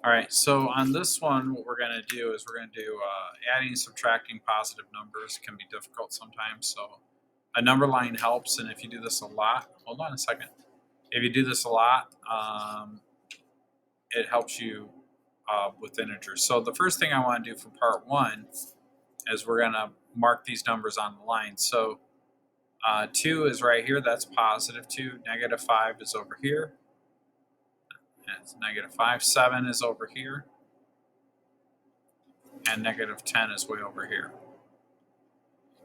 All right, so on this one, what we're going to do is we're going to do adding, subtracting positive numbers can be difficult sometimes. So a number line helps, and if you do this a lot, hold on a second. If you do this a lot, it helps you with integers. So the first thing I want to do for part one is we're going to mark these numbers on the line. So 2 is right here, that's positive 2. Negative 5 is over here. That's negative 5. 7 is over here. And negative 10 is way over here.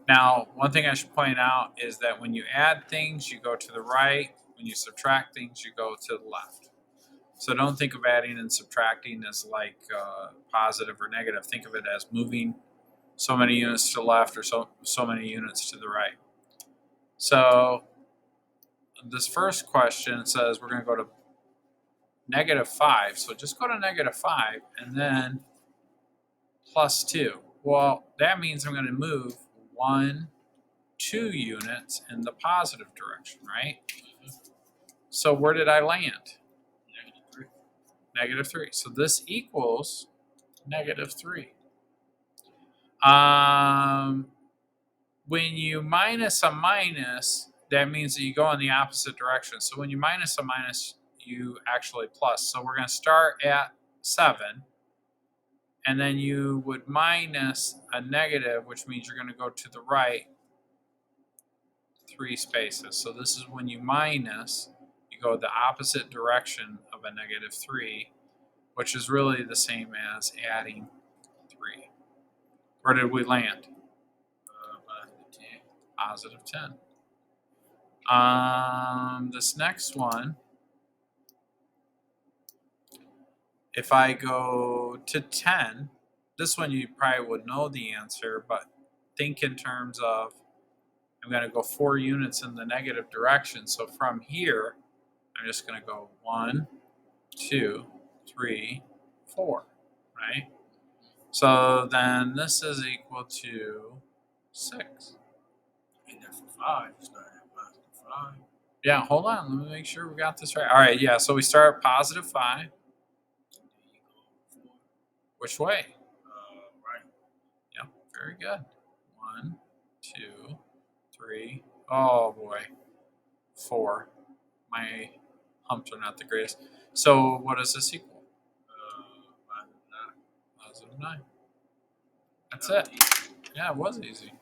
Now, one thing I should point out is that when you add things, you go to the right. When you subtract things, you go to the left. So don't think of adding and subtracting as like positive or negative. Think of it as moving so many units to the left or so many units to the right. So this first question says we're going to go to negative 5. So just go to negative 5 and then plus 2. Well, that means I'm going to move 1, 2 units in the positive direction, right? So where did I land? -3. Negative 3. So this equals negative 3. When you minus a minus, that means that you go in the opposite direction. So when you minus a minus, you actually plus. So we're going to start at 7. And then you would minus a negative, which means you're going to go to the right 3 spaces. So this is when you minus, you go the opposite direction of a negative 3, which is really the same as adding 3. Where did we land? Positive 10. This next one, if I go to 10, this one you probably would know the answer, but think in terms of I'm going to go 4 units in the negative direction. So from here, I'm just going to go 1, 2, 3, 4, right? So then this is equal to 6. And then for 5, start at +5. Yeah, hold on. Let me make sure we got this right. All right, yeah, so we start at positive 5. And then you go 4. Which way? Right. Yep, very good. 1, 2, 3. Oh boy, 4. My humps are not the greatest. So what does this equal? +9. Positive 9. That's it. Yeah, it was easy.